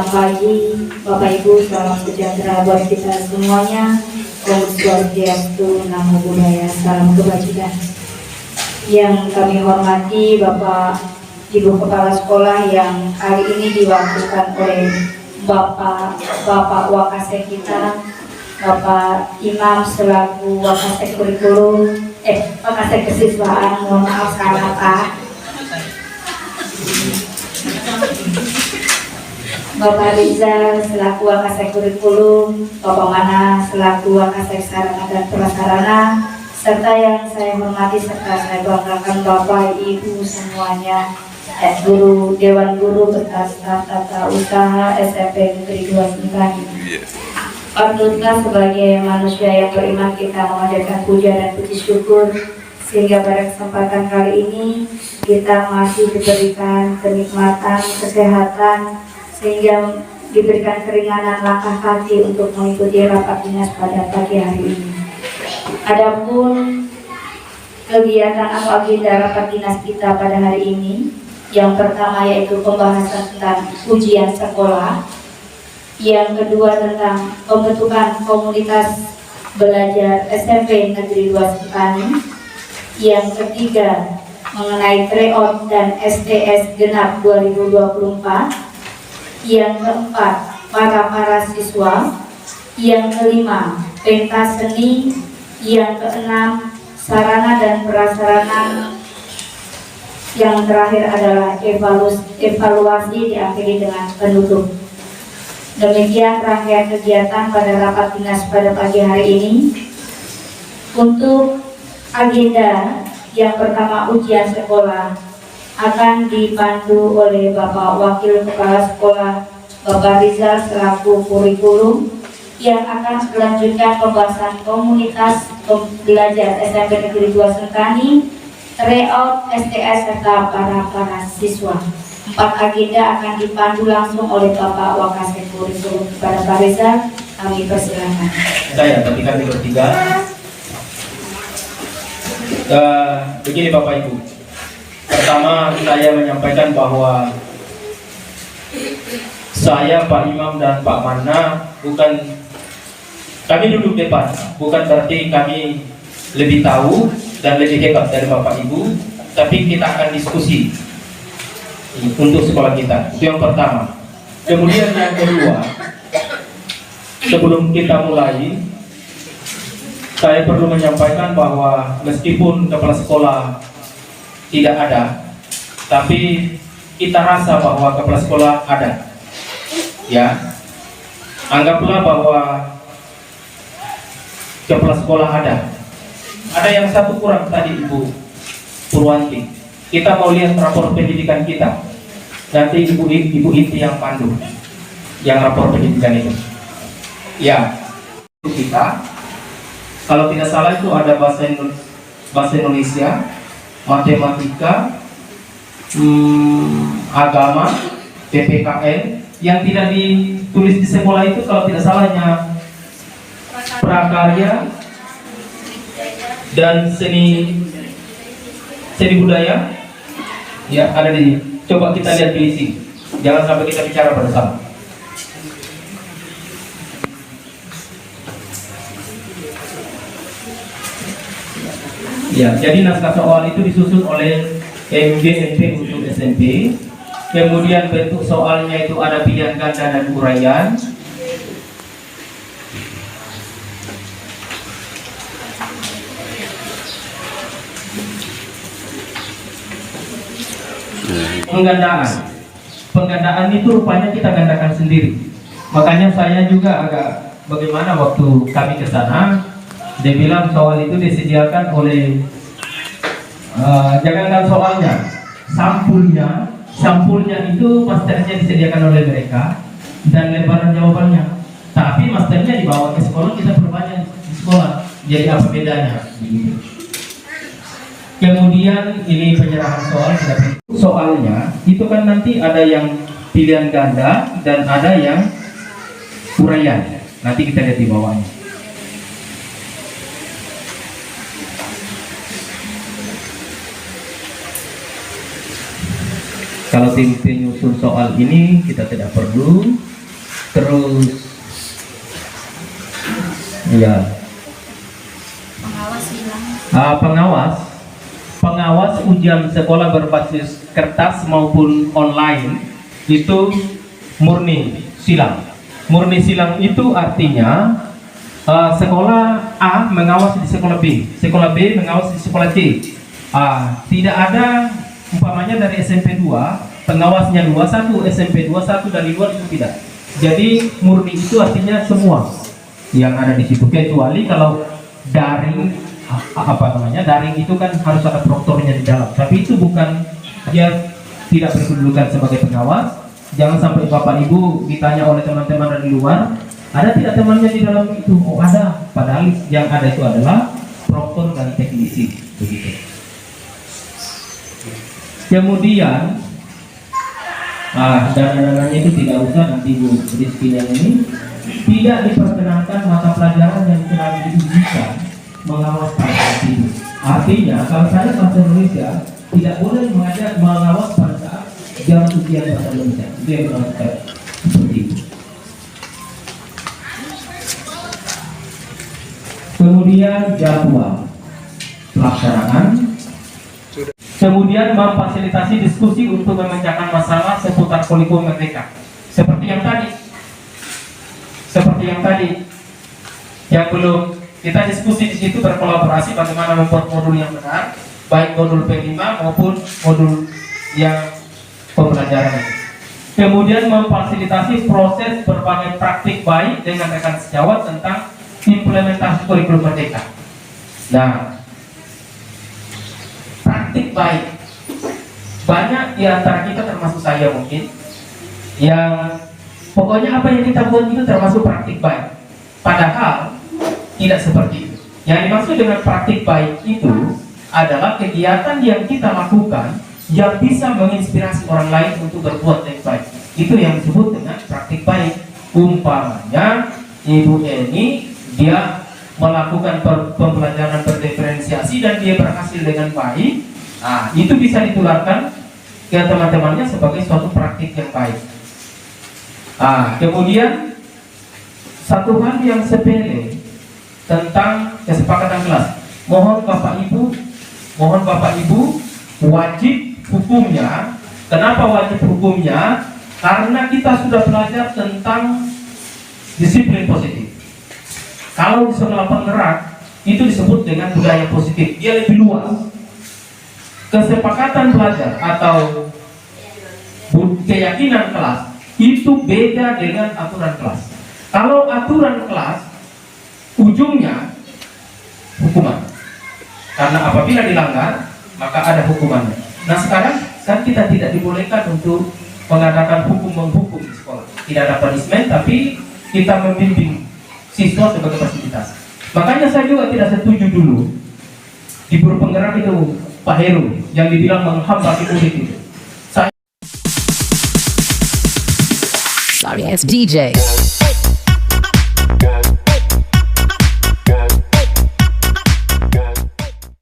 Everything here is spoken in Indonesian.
Selamat pagi Bapak Ibu, salam sejahtera buat kita semuanya. Om Swastiastu, Namo Buddhaya, salam kebajikan. Yang kami hormati Bapak Ibu Kepala Sekolah yang hari ini diwakilkan oleh Bapak Wakasek kita, Bapak Imam selaku Wakasek Kurikulum, Wakasek Kesiswaan, mohon maaf salah Pak. Bapak Rizal selaku Wakasek Kurikulum, Bapak Mana selaku Wakasek Sarana dan Prasarana, serta yang saya hormati serta saya banggakan Bapak Ibu semuanya, guru, Dewan Guru beserta staf tata usaha SMP Negeri 2 Sentani. Patutlah sebagai manusia yang beriman kita memanjatkan puja dan puji syukur sehingga pada kesempatan kali ini kita masih diberikan kenikmatan, kesehatan, sehingga diberikan keringanan langkah kaki untuk mengikuti rapat dinas pada pagi hari ini. Adapun kegiatan atau agenda rapat dinas kita pada hari ini, yang pertama yaitu pembahasan tentang ujian sekolah, yang kedua tentang pembentukan komunitas belajar SMP Negeri 2 Sentani, yang ketiga mengenai tryout dan STS genap 2024, yang keempat para siswa, yang kelima pentas seni, yang keenam sarana dan prasarana, yang terakhir adalah evaluasi diakhiri dengan penutup. Demikian rangkaian kegiatan pada rapat dinas pada pagi hari ini. Untuk agenda yang pertama, ujian sekolah, akan dipandu oleh Bapak Wakil Kepala Sekolah Bapak Rizal selaku kurikulum, yang akan melanjutkan pembahasan komunitas belajar SMP Negeri 2 Sentani, tryout, STS, serta para siswa. 4 agenda akan dipandu langsung oleh Bapak Wakasek Kurikulum. Kepada Pak Rizal, kami persilakan. Saya ketika bertiga. Begini Bapak Ibu. Pertama, saya menyampaikan bahwa saya, Pak Imam dan Pak Mana kami duduk depan, bukan berarti kami lebih tahu dan lebih hebat dari Bapak Ibu, tapi kita akan diskusi untuk sekolah kita. Itu yang pertama. Kemudian yang kedua, sebelum kita mulai, saya perlu menyampaikan bahwa meskipun kepala sekolah tidak ada, tapi kita rasa bahwa kepala sekolah ada. Ya, anggaplah bahwa kepala sekolah ada. Ada yang satu kurang tadi Ibu Purwanti. Kita mau lihat rapor pendidikan kita. Nanti Ibu Inti yang pandu, yang rapor pendidikan itu. Ya, kita. Kalau tidak salah itu ada bahasa Indonesia, matematika, agama, PPKN. Yang tidak ditulis di sekolah itu kalau tidak salahnya prakarya dan seni budaya. Ya, ada di. Coba kita lihat di sini. Jangan sampai kita bicara bersama. Ya, jadi naskah soal itu disusun oleh MGMP untuk SMP. Kemudian bentuk soalnya itu ada pilihan ganda dan uraian. Penggandaan itu rupanya kita gandakan sendiri. Makanya saya juga agak bagaimana waktu kami ke sana, dia bilang soal itu disediakan oleh jangankan soalnya, sampulnya itu masternya disediakan oleh mereka dan lebaran jawabannya. Tapi masternya dibawa ke sekolah, kita perbanyak di sekolah. Jadi apa bedanya? Begitu. Kemudian ini penyerahan soal. Soalnya itu kan nanti ada yang pilihan ganda dan ada yang uraian. Nanti kita lihat di bawahnya. Kalau tim penyusun soal ini kita tidak perlu. Terus ya Pengawas hilang. Pengawas ujian sekolah berbasis kertas maupun online itu murni silang. Murni silang itu artinya sekolah A mengawasi di sekolah B, sekolah B mengawasi di sekolah C. Tidak ada umpamanya dari SMP 2 pengawasnya 21, SMP 21 dari luar, itu tidak. Jadi murni itu artinya semua yang ada di situ, kecuali kalau daring daring itu kan harus ada proktornya di dalam, tapi itu bukan, dia tidak berkedudukan sebagai pengawas. Jangan sampai bapak ibu ditanya oleh teman-teman dari luar, ada tidak temannya di dalam itu? Oh ada, padahal yang ada itu adalah proktor dan teknisi, begitu. Kemudian dana-dananya itu tidak usah, nanti Bu Rizky yang ini tidak diperkenankan mata pelajaran yang telah diujikan mengawas pada saat itu. Artinya kalau saya bahasa Indonesia tidak boleh mengawas pada saat jam ujian bahasa Indonesia. Itu yang dimaksudkan seperti itu. Kemudian jadwal pelaksanaan. Kemudian memfasilitasi diskusi untuk memecahkan masalah seputar kurikulum merdeka. Seperti yang tadi, yang belum kita diskusi di situ, berkolaborasi bagaimana membuat modul yang benar, baik modul P5 maupun modul yang pembelajaran ini. Kemudian memfasilitasi proses berbagai praktik baik dengan rekan sejawat tentang implementasi kurikulum merdeka. Nah, praktik baik, banyak di antara kita termasuk saya mungkin yang pokoknya apa yang kita buat itu termasuk praktik baik, padahal tidak seperti itu. Yang dimaksud dengan praktik baik itu adalah kegiatan yang kita lakukan yang bisa menginspirasi orang lain untuk berbuat lebih baik. Itu yang disebut dengan praktik baik. Umpamanya Ibu Eni, dia melakukan pembelajaran berdiferensiasi dan dia berhasil dengan baik. Itu bisa ditularkan ke teman-temannya sebagai suatu praktik yang baik. Kemudian satu hal yang sepele tentang kesepakatan kelas. Mohon Bapak Ibu wajib hukumnya. Kenapa wajib hukumnya? Karena kita sudah belajar tentang disiplin positif. Kalau di sekolah penggerak itu disebut dengan budaya positif, dia lebih luas. Kesepakatan belajar atau keyakinan kelas itu beda dengan aturan kelas. Kalau aturan kelas ujungnya hukuman, karena apabila dilanggar maka ada hukumannya. Nah sekarang kan kita tidak dibolehkan untuk mengadakan hukum-menghukum di sekolah. Tidak ada punishment, tapi kita membimbing siswa sebagai fasilitas. Makanya saya juga tidak setuju dulu di guru penggerak itu Pak Heru yang dibilang menghambat murid itu. Sorry, it's DJ.